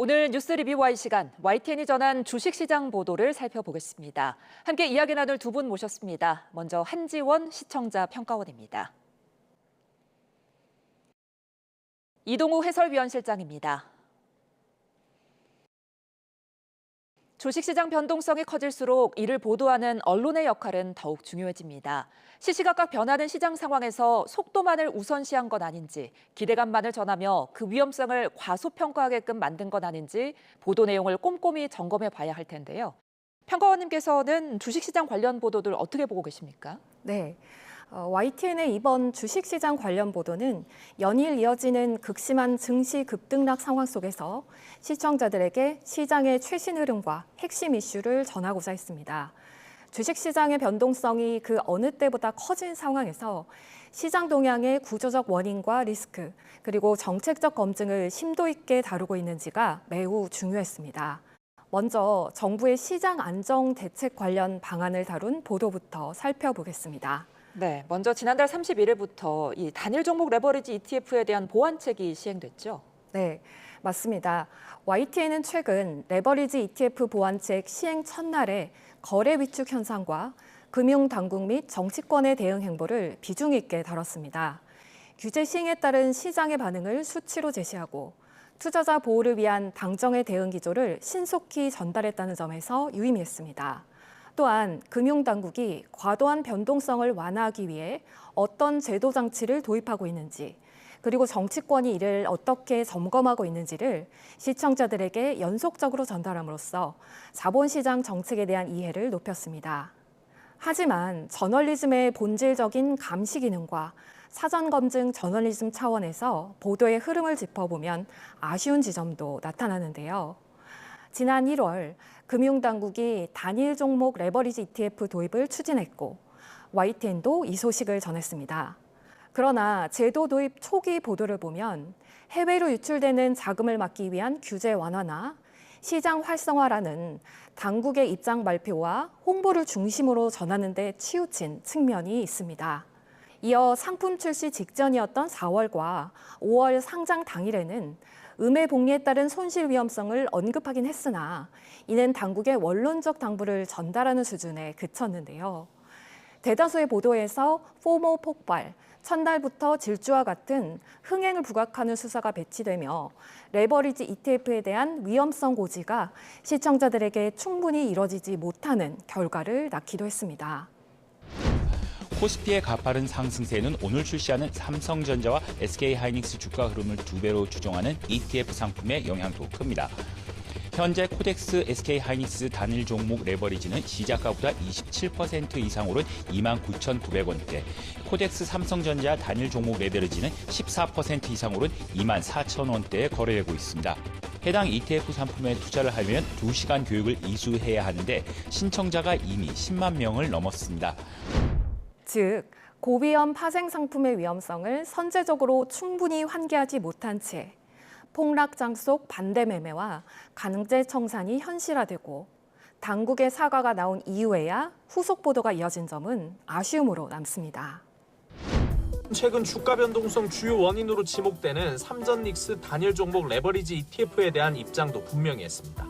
오늘 뉴스 리뷰와의 시간, YTN이 전한 주식시장 보도를 살펴보겠습니다. 함께 이야기 나눌 두 분 모셨습니다. 먼저 한지원 시청자 평가원입니다. 이동우 해설위원실장입니다. 주식시장 변동성이 커질수록 이를 보도하는 언론의 역할은 더욱 중요해집니다. 시시각각 변하는 시장 상황에서 속도만을 우선시한 건 아닌지, 기대감만을 전하며 그 위험성을 과소평가하게끔 만든 건 아닌지 보도 내용을 꼼꼼히 점검해 봐야 할 텐데요. 평가원님께서는 주식시장 관련 보도들 어떻게 보고 계십니까? 네. YTN의 이번 주식시장 관련 보도는 연일 이어지는 극심한 증시 급등락 상황 속에서 시청자들에게 시장의 최신 흐름과 핵심 이슈를 전하고자 했습니다. 주식시장의 변동성이 그 어느 때보다 커진 상황에서 시장 동향의 구조적 원인과 리스크, 그리고 정책적 검증을 심도 있게 다루고 있는지가 매우 중요했습니다. 먼저 정부의 시장 안정 대책 관련 방안을 다룬 보도부터 살펴보겠습니다. 네, 먼저 지난달 31일부터 이 단일 종목 레버리지 ETF에 대한 보완책이 시행됐죠? 네, 맞습니다. YTN은 최근 레버리지 ETF 보완책 시행 첫날에 거래 위축 현상과 금융당국 및 정치권의 대응 행보를 비중 있게 다뤘습니다. 규제 시행에 따른 시장의 반응을 수치로 제시하고 투자자 보호를 위한 당정의 대응 기조를 신속히 전달했다는 점에서 유의미했습니다. 또한 금융당국이 과도한 변동성을 완화하기 위해 어떤 제도 장치를 도입하고 있는지, 그리고 정치권이 이를 어떻게 점검하고 있는지를 시청자들에게 연속적으로 전달함으로써 자본시장 정책에 대한 이해를 높였습니다. 하지만 저널리즘의 본질적인 감시 기능과 사전 검증 저널리즘 차원에서 보도의 흐름을 짚어보면 아쉬운 지점도 나타나는데요. 지난 1월 금융당국이 단일 종목 레버리지 ETF 도입을 추진했고 YTN도 이 소식을 전했습니다. 그러나 제도 도입 초기 보도를 보면 해외로 유출되는 자금을 막기 위한 규제 완화나 시장 활성화라는 당국의 입장 발표와 홍보를 중심으로 전하는 데 치우친 측면이 있습니다. 이어 상품 출시 직전이었던 4월과 5월 상장 당일에는 음해 복리에 따른 손실 위험성을 언급하긴 했으나 이는 당국의 원론적 당부를 전달하는 수준에 그쳤는데요. 대다수의 보도에서 포모 폭발, 첫날부터 질주와 같은 흥행을 부각하는 수사가 배치되며 레버리지 ETF에 대한 위험성 고지가 시청자들에게 충분히 이뤄지지 못하는 결과를 낳기도 했습니다. 코스피의 가파른 상승세는 오늘 출시하는 삼성전자와 SK하이닉스 주가 흐름을 2배로 추종하는 ETF 상품의 영향도 큽니다. 현재 코덱스 SK하이닉스 단일 종목 레버리지는 시작가보다 27% 이상 오른 29,900원대, 코덱스 삼성전자 단일 종목 레버리지는 14% 이상 오른 24,000원대에 거래되고 있습니다. 해당 ETF 상품에 투자를 하려면 2시간 교육을 이수해야 하는데 신청자가 이미 10만 명을 넘었습니다. 즉, 고위험 파생 상품의 위험성을 선제적으로 충분히 환기하지 못한 채 폭락장 속 반대 매매와 강제 청산이 현실화되고 당국의 사과가 나온 이후에야 후속 보도가 이어진 점은 아쉬움으로 남습니다. 최근 주가 변동성 주요 원인으로 지목되는 삼전닉스 단일 종목 레버리지 ETF에 대한 입장도 분명히 했습니다.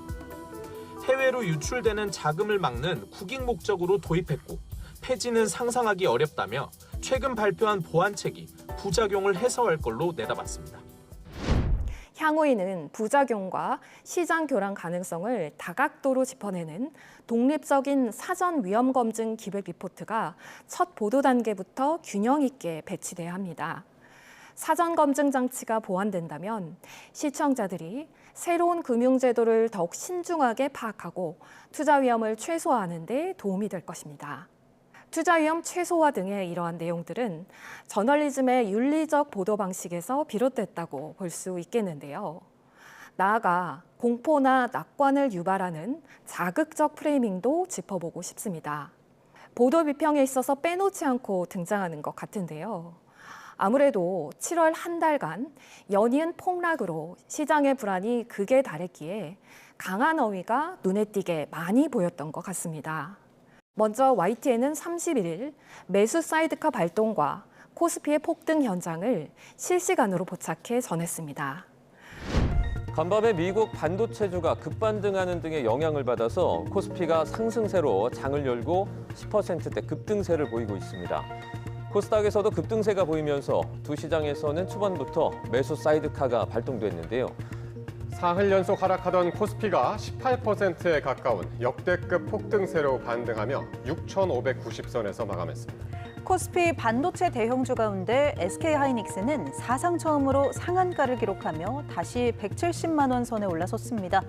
해외로 유출되는 자금을 막는 국익 목적으로 도입했고 폐지는 상상하기 어렵다며 최근 발표한 보완책이 부작용을 해소할 걸로 내다봤습니다. 향후에는 부작용과 시장 교란 가능성을 다각도로 짚어내는 독립적인 사전 위험 검증 기획 리포트가 첫 보도 단계부터 균형 있게 배치돼야 합니다. 사전 검증 장치가 보완된다면 시청자들이 새로운 금융제도를 더욱 신중하게 파악하고 투자 위험을 최소화하는 데 도움이 될 것입니다. 투자 위험 최소화 등의 이러한 내용들은 저널리즘의 윤리적 보도 방식에서 비롯됐다고 볼 수 있겠는데요. 나아가 공포나 낙관을 유발하는 자극적 프레이밍도 짚어보고 싶습니다. 보도 비평에 있어서 빼놓지 않고 등장하는 것 같은데요. 아무래도 7월 한 달간 연이은 폭락으로 시장의 불안이 극에 달했기에 강한 어휘가 눈에 띄게 많이 보였던 것 같습니다. 먼저 YTN은 31일 매수 사이드카 발동과 코스피의 폭등 현장을 실시간으로 포착해 전했습니다. 간밤에 미국 반도체주가 급반등하는 등의 영향을 받아서 코스피가 상승세로 장을 열고 10%대 급등세를 보이고 있습니다. 코스닥에서도 급등세가 보이면서 두 시장에서는 초반부터 매수 사이드카가 발동됐는데요. 사흘 연속 하락하던 코스피가 18%에 가까운 역대급 폭등세로 반등하며 6,590선에서 마감했습니다. 코스피 반도체 대형주 가운데 SK하이닉스는 사상 처음으로 상한가를 기록하며 다시 170만 원 선에 올라섰습니다.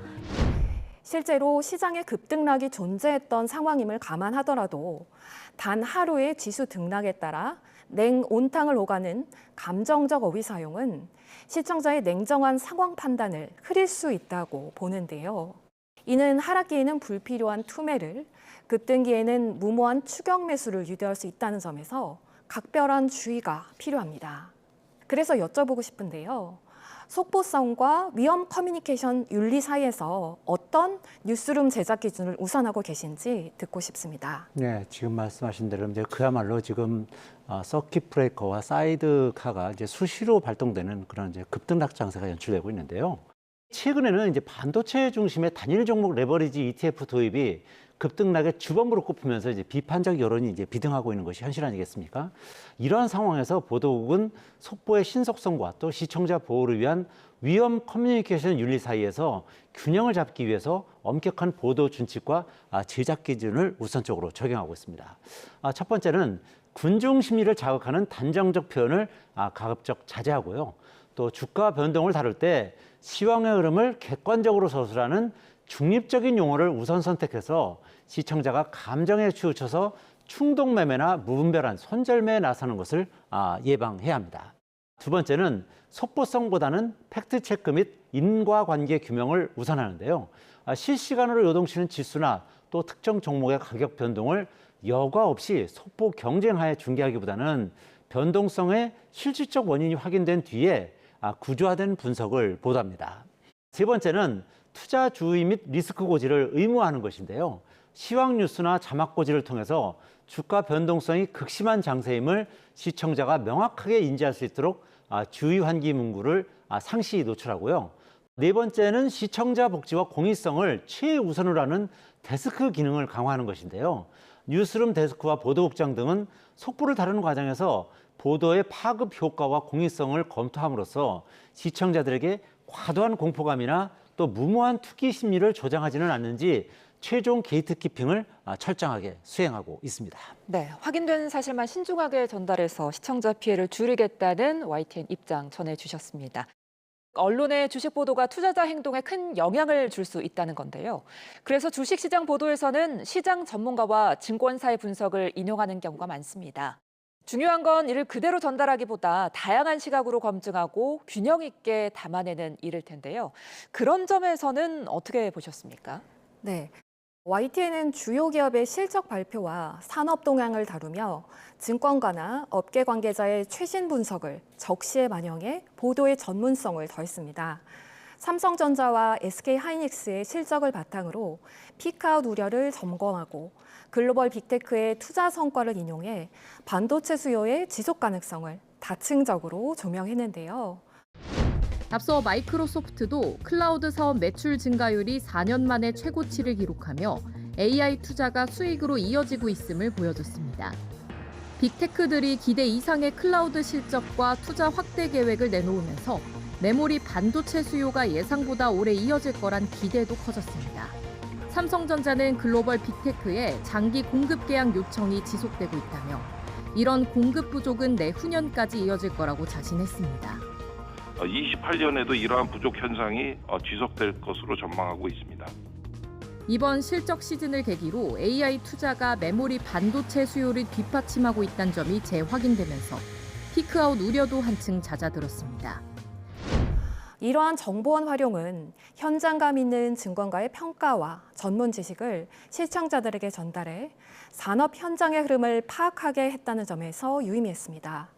실제로 시장의 급등락이 존재했던 상황임을 감안하더라도 단 하루의 지수 등락에 따라 냉온탕을 오가는 감정적 어휘 사용은 시청자의 냉정한 상황 판단을 흐릴 수 있다고 보는데요. 이는 하락기에는 불필요한 투매를, 급등기에는 무모한 추격 매수를 유도할 수 있다는 점에서 각별한 주의가 필요합니다. 그래서 여쭤보고 싶은데요. 속보성과 위험 커뮤니케이션 윤리 사이에서 어떤 뉴스룸 제작 기준을 우선하고 계신지 듣고 싶습니다. 네, 지금 말씀하신 대로 이제 그야말로 지금 서킷 브레이커와 사이드카가 이제 수시로 발동되는 그런 이제 급등락 장세가 연출되고 있는데요. 최근에는 이제 반도체 중심의 단일 종목 레버리지 ETF 도입이 급등락의 주범으로 꼽히면서 이제 비판적 여론이 이제 비등하고 있는 것이 현실 아니겠습니까? 이러한 상황에서 보도국은 속보의 신속성과 또 시청자 보호를 위한 위험 커뮤니케이션 윤리 사이에서 균형을 잡기 위해서 엄격한 보도 준칙과 제작 기준을 우선적으로 적용하고 있습니다. 첫 번째는 군중 심리를 자극하는 단정적 표현을 가급적 자제하고요. 또 주가 변동을 다룰 때 시황의 흐름을 객관적으로 서술하는 중립적인 용어를 우선 선택해서 시청자가 감정에 치우쳐서 충동 매매나 무분별한 손절매에 나서는 것을 예방해야 합니다. 두 번째는 속보성보다는 팩트체크 및 인과관계 규명을 우선하는데요. 실시간으로 요동치는 지수나 또 특정 종목의 가격 변동을 여과 없이 속보 경쟁하에 중계하기보다는 변동성의 실질적 원인이 확인된 뒤에 구조화된 분석을 보도합니다. 세 번째는 투자 주의 및 리스크 고지를 의무화하는 것인데요. 시황 뉴스나 자막 고지를 통해서 주가 변동성이 극심한 장세임을 시청자가 명확하게 인지할 수 있도록 주의 환기 문구를 상시 노출하고요. 네 번째는 시청자 복지와 공익성을 최우선으로 하는 데스크 기능을 강화하는 것인데요. 뉴스룸 데스크와 보도국장 등은 속보를 다루는 과정에서 보도의 파급 효과와 공익성을 검토함으로써 시청자들에게 과도한 공포감이나 또 무모한 투기 심리를 조장하지는 않는지 최종 게이트키핑을 철저하게 수행하고 있습니다. 네, 확인된 사실만 신중하게 전달해서 시청자 피해를 줄이겠다는 YTN 입장 전해주셨습니다. 언론의 주식 보도가 투자자 행동에 큰 영향을 줄 수 있다는 건데요. 그래서 주식시장 보도에서는 시장 전문가와 증권사의 분석을 인용하는 경우가 많습니다. 중요한 건 이를 그대로 전달하기보다 다양한 시각으로 검증하고 균형 있게 담아내는 일일 텐데요. 그런 점에서는 어떻게 보셨습니까? 네. YTN은 주요 기업의 실적 발표와 산업 동향을 다루며 증권가나 업계 관계자의 최신 분석을 적시에 반영해 보도의 전문성을 더했습니다. 삼성전자와 SK하이닉스의 실적을 바탕으로 피크아웃 우려를 점검하고 글로벌 빅테크의 투자 성과를 인용해 반도체 수요의 지속 가능성을 다층적으로 조명했는데요. 앞서 마이크로소프트도 클라우드 사업 매출 증가율이 4년 만에 최고치를 기록하며 AI 투자가 수익으로 이어지고 있음을 보여줬습니다. 빅테크들이 기대 이상의 클라우드 실적과 투자 확대 계획을 내놓으면서 메모리 반도체 수요가 예상보다 오래 이어질 거란 기대도 커졌습니다. 삼성전자는 글로벌 빅테크에 장기 공급 계약 요청이 지속되고 있다며 이런 공급 부족은 내후년까지 이어질 거라고 자신했습니다. 28년에도 이러한 부족 현상이 지속될 것으로 전망하고 있습니다. 이번 실적 시즌을 계기로 AI 투자가 메모리 반도체 수요를 뒷받침하고 있다는 점이 재확인되면서 피크아웃 우려도 한층 잦아들었습니다. 이러한 정보원 활용은 현장감 있는 증권가의 평가와 전문 지식을 시청자들에게 전달해 산업 현장의 흐름을 파악하게 했다는 점에서 유의미했습니다.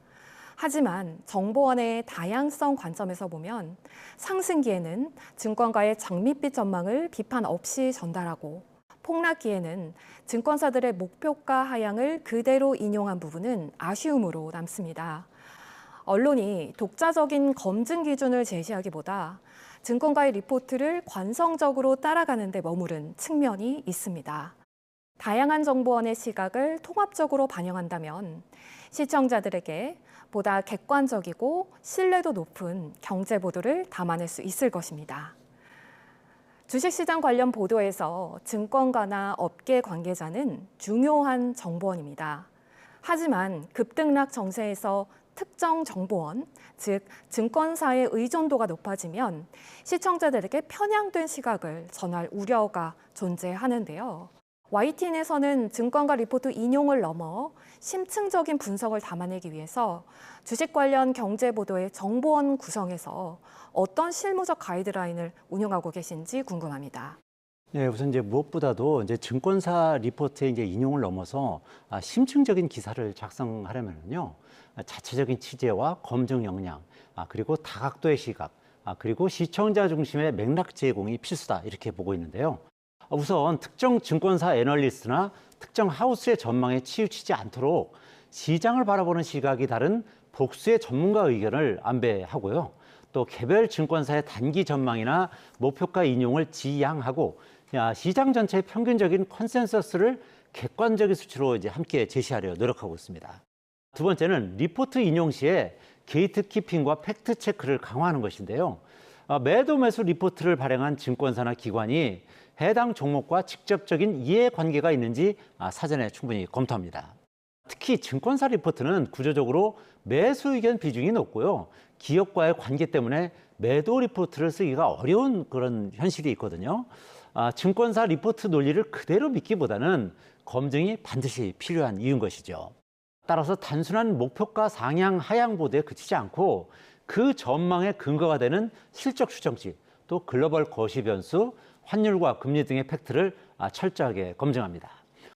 하지만 정보원의 다양성 관점에서 보면 상승기에는 증권가의 장밋빛 전망을 비판 없이 전달하고 폭락기에는 증권사들의 목표가 하향을 그대로 인용한 부분은 아쉬움으로 남습니다. 언론이 독자적인 검증 기준을 제시하기보다 증권가의 리포트를 관성적으로 따라가는 데 머무른 측면이 있습니다. 다양한 정보원의 시각을 통합적으로 반영한다면 시청자들에게 보다 객관적이고 신뢰도 높은 경제 보도를 담아낼 수 있을 것입니다. 주식시장 관련 보도에서 증권가나 업계 관계자는 중요한 정보원입니다. 하지만 급등락 정세에서 특정 정보원, 즉 증권사의 의존도가 높아지면 시청자들에게 편향된 시각을 전할 우려가 존재하는데요. YTN에서는 증권가 리포트 인용을 넘어 심층적인 분석을 담아내기 위해서 주식 관련 경제 보도의 정보원 구성에서 어떤 실무적 가이드라인을 운영하고 계신지 궁금합니다. 네, 우선 이제 무엇보다도 이제 증권사 리포트의 이제 인용을 넘어서 심층적인 기사를 작성하려면요, 자체적인 취재와 검증 역량, 그리고 다각도의 시각, 그리고 시청자 중심의 맥락 제공이 필수다 이렇게 보고 있는데요. 우선 특정 증권사 애널리스트나 특정 하우스의 전망에 치우치지 않도록 시장을 바라보는 시각이 다른 복수의 전문가 의견을 안배하고요. 또 개별 증권사의 단기 전망이나 목표가 인용을 지양하고 시장 전체의 평균적인 컨센서스를 객관적인 수치로 이제 함께 제시하려 노력하고 있습니다. 두 번째는 리포트 인용 시에 게이트키핑과 팩트 체크를 강화하는 것인데요. 매도 매수 리포트를 발행한 증권사나 기관이 해당 종목과 직접적인 이해관계가 있는지 사전에 충분히 검토합니다. 특히 증권사 리포트는 구조적으로 매수 의견 비중이 높고요. 기업과의 관계 때문에 매도 리포트를 쓰기가 어려운 그런 현실이 있거든요. 증권사 리포트 논리를 그대로 믿기보다는 검증이 반드시 필요한 이유인 것이죠. 따라서 단순한 목표가 상향 하향 보도에 그치지 않고 그 전망의 근거가 되는 실적 추정치, 또 글로벌 거시 변수, 환율과 금리 등의 팩트를 철저하게 검증합니다.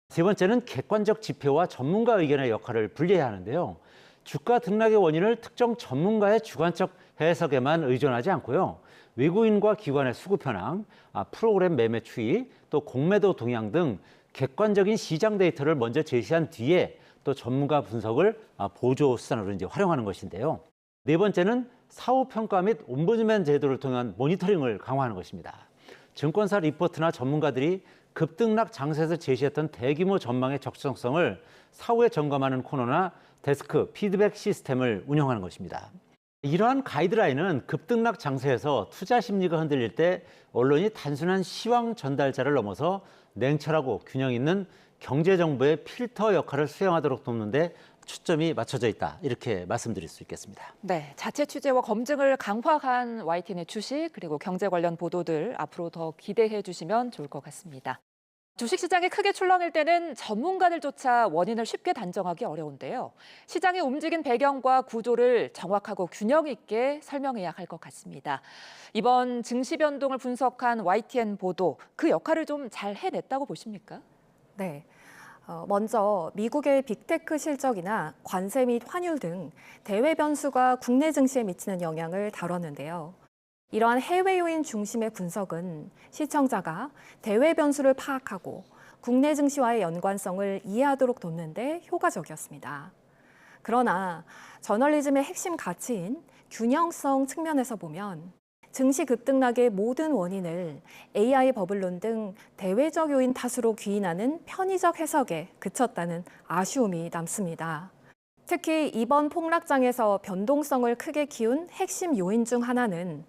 세 번째는 객관적 지표와 전문가 의견의 역할을 분리해야 하는데요. 주가 등락의 원인을 특정 전문가의 주관적 해석에만 의존하지 않고요. 외국인과 기관의 수급 현황, 프로그램 매매 추이, 또 공매도 동향 등 객관적인 시장 데이터를 먼저 제시한 뒤에 또 전문가 분석을 보조 수단으로 이제 활용하는 것인데요. 네 번째는 사후 평가 및 옴부즈맨 제도를 통한 모니터링을 강화하는 것입니다. 증권사 리포트나 전문가들이 급등락 장세에서 제시했던 대규모 전망의 적정성을 사후에 점검하는 코너나 데스크 피드백 시스템을 운영하는 것입니다. 이러한 가이드라인은 급등락 장세에서 투자 심리가 흔들릴 때 언론이 단순한 시황 전달자를 넘어서 냉철하고 균형 있는 경제 정보의 필터 역할을 수행하도록 돕는데 초점이 맞춰져 있다, 이렇게 말씀드릴 수 있겠습니다. 네, 자체 취재와 검증을 강화한 YTN의 주식 그리고 경제 관련 보도들 앞으로 더 기대해 주시면 좋을 것 같습니다. 주식시장이 크게 출렁일 때는 전문가들조차 원인을 쉽게 단정하기 어려운데요. 시장이 움직인 배경과 구조를 정확하고 균형 있게 설명해야 할 것 같습니다. 이번 증시 변동을 분석한 YTN 보도, 그 역할을 좀 잘 해냈다고 보십니까? 네. 먼저 미국의 빅테크 실적이나 관세 및 환율 등 대외 변수가 국내 증시에 미치는 영향을 다뤘는데요. 이러한 해외 요인 중심의 분석은 시청자가 대외 변수를 파악하고 국내 증시와의 연관성을 이해하도록 돕는 데 효과적이었습니다. 그러나 저널리즘의 핵심 가치인 균형성 측면에서 보면 증시 급등락의 모든 원인을 AI 버블론 등 대외적 요인 탓으로 귀인하는 편의적 해석에 그쳤다는 아쉬움이 남습니다. 특히 이번 폭락장에서 변동성을 크게 키운 핵심 요인 중 하나는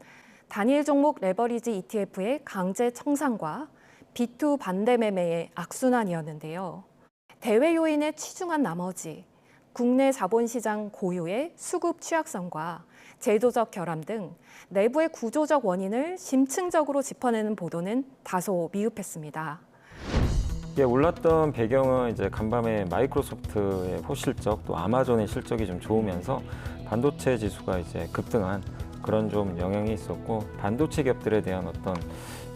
단일 종목 레버리지 ETF의 강제 청산과 B2 반대 매매의 악순환이었는데요. 대외 요인에 치중한 나머지 국내 자본시장 고유의 수급 취약성과 제도적 결함 등 내부의 구조적 원인을 심층적으로 짚어내는 보도는 다소 미흡했습니다. 이게 올랐던 배경은 이제 간밤에 마이크로소프트의 호실적 또 아마존의 실적이 좀 좋으면서 반도체 지수가 이제 급등한 그런 좀 영향이 있었고, 반도체 기업들에 대한 어떤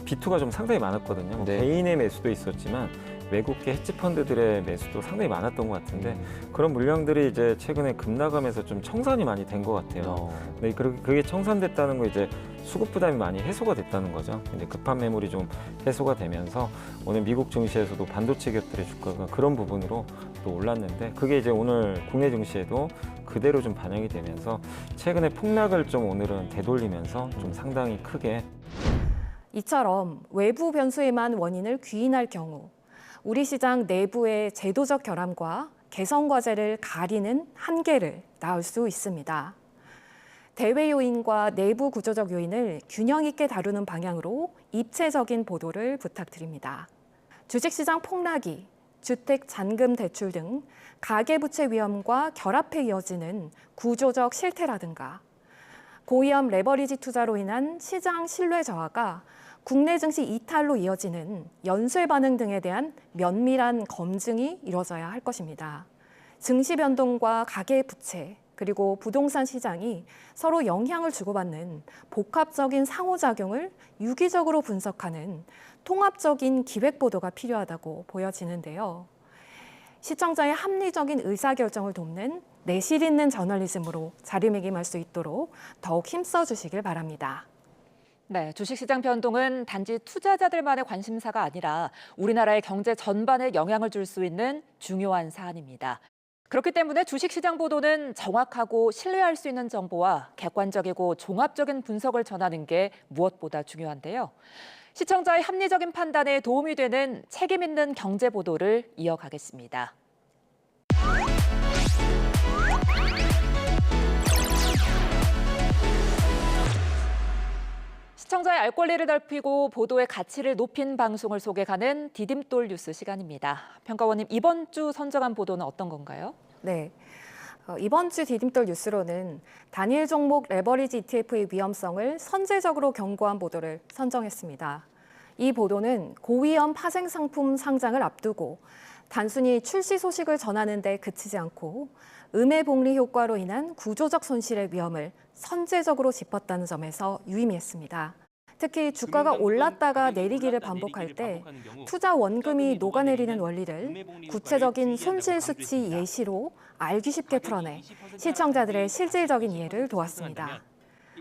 B2가 좀 상당히 많았거든요. 뭐 개인의 매수도 있었지만 외국계 헤지펀드들의 매수도 상당히 많았던 것 같은데 그런 물량들이 이제 최근에 급락하면서 좀 청산이 많이 된 것 같아요. 네, 그게 청산됐다는 거 이제 수급 부담이 많이 해소가 됐다는 거죠. 근데 급한 매물이 좀 해소가 되면서 오늘 미국 증시에서도 반도체 기업들의 주가가 그런 부분으로 또 올랐는데 그게 이제 오늘 국내 증시에도 그대로 좀 반영이 되면서 최근에 폭락을 좀 오늘은 되돌리면서 좀 상당히 크게 이처럼 외부 변수에만 원인을 귀인할 경우 우리 시장 내부의 제도적 결함과 개선 과제를 가리는 한계를 낳을 수 있습니다. 대외 요인과 내부 구조적 요인을 균형 있게 다루는 방향으로 입체적인 보도를 부탁드립니다. 주식시장 폭락이 주택 잔금 대출 등 가계부채 위험과 결합해 이어지는 구조적 실태라든가 고위험 레버리지 투자로 인한 시장 신뢰 저하가 국내 증시 이탈로 이어지는 연쇄 반응 등에 대한 면밀한 검증이 이루어져야 할 것입니다. 증시 변동과 가계부채 그리고 부동산 시장이 서로 영향을 주고받는 복합적인 상호작용을 유기적으로 분석하는 통합적인 기획 보도가 필요하다고 보여지는데요. 시청자의 합리적인 의사결정을 돕는 내실 있는 저널리즘으로 자리매김할 수 있도록 더욱 힘써 주시길 바랍니다. 네, 주식시장 변동은 단지 투자자들만의 관심사가 아니라 우리나라의 경제 전반에 영향을 줄 수 있는 중요한 사안입니다. 그렇기 때문에 주식시장 보도는 정확하고 신뢰할 수 있는 정보와 객관적이고 종합적인 분석을 전하는 게 무엇보다 중요한데요. 시청자의 합리적인 판단에 도움이 되는 책임 있는 경제 보도를 이어가겠습니다. 시청자의 알 권리를 넓히고 보도의 가치를 높인 방송을 소개하는 디딤돌 뉴스 시간입니다. 평가원님, 이번 주 선정한 보도는 어떤 건가요? 네, 이번 주 디딤돌 뉴스로는 단일 종목 레버리지 ETF의 위험성을 선제적으로 경고한 보도를 선정했습니다. 이 보도는 고위험 파생 상품 상장을 앞두고 단순히 출시 소식을 전하는 데 그치지 않고 음해복리 효과로 인한 구조적 손실의 위험을 선제적으로 짚었다는 점에서 유의미했습니다. 특히 주가가 올랐다가 내리기를 반복할 때 투자 원금이 녹아내리는 원리를 구체적인 손실 수치 예시로 알기 쉽게 풀어내 시청자들의 실질적인 이해를 도왔습니다.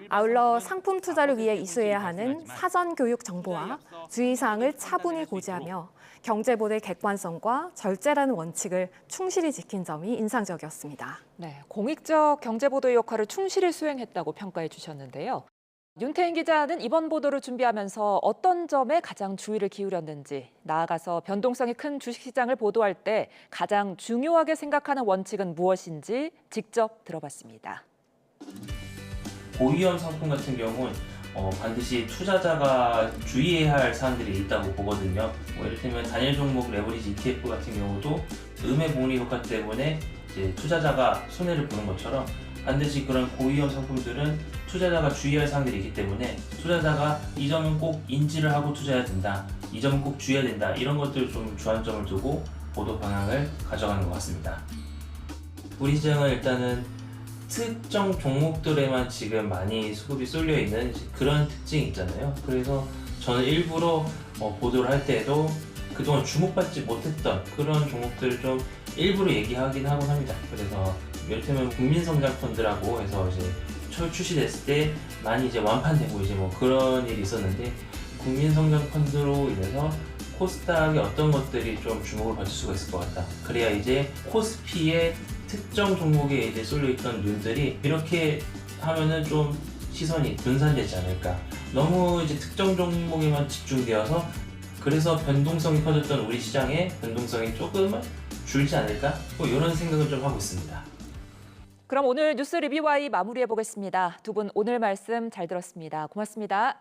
아울러 상품 투자를 위해 이수해야 하는 사전 교육 정보와 주의사항을 차분히 고지하며 경제보도의 객관성과 절제라는 원칙을 충실히 지킨 점이 인상적이었습니다. 네, 공익적 경제보도의 역할을 충실히 수행했다고 평가해 주셨는데요. 윤태인 기자는 이번 보도를 준비하면서 어떤 점에 가장 주의를 기울였는지, 나아가서 변동성이 큰 주식시장을 보도할 때 가장 중요하게 생각하는 원칙은 무엇인지 직접 들어봤습니다. 고위험 상품 같은 경우는 반드시 투자자가 주의해야 할 사항들이 있다고 보거든요. 이를테면 단일 종목 레버리지 ETF 같은 경우도 음해복리 효과 때문에 이제 투자자가 손해를 보는 것처럼 반드시 그런 고위험 상품들은 투자자가 주의할 사항들이 있기 때문에 투자자가 이 점은 꼭 인지를 하고 투자해야 된다, 이 점은 꼭 주의해야 된다, 이런 것들을 좀 주안점을 두고 보도 방향을 가져가는 것 같습니다. 우리 시장은 일단은 특정 종목들에만 지금 많이 수급이 쏠려 있는 그런 특징이 있잖아요. 그래서 저는 일부러 보도를 할 때에도 그동안 주목받지 못했던 그런 종목들을 좀 일부러 얘기하긴 하곤 합니다. 그래서 이를테면 국민성장펀드라고 해서 이제 출시됐을 때 많이 이제 완판되고 이제 뭐 그런 일이 있었는데, 국민성장펀드로 인해서 코스닥의 어떤 것들이 좀 주목을 받을 수가 있을 것 같다. 그래야 이제 코스피의 특정 종목에 이제 쏠려있던 눈들이 이렇게 하면은 좀 시선이 분산되지 않을까. 너무 이제 특정 종목에만 집중되어서 그래서 변동성이 커졌던 우리 시장의 변동성이 조금은 줄지 않을까? 뭐 이런 생각을 좀 하고 있습니다. 그럼 오늘 뉴스 리뷰와이 마무리해 보겠습니다. 두 분 오늘 말씀 잘 들었습니다. 고맙습니다.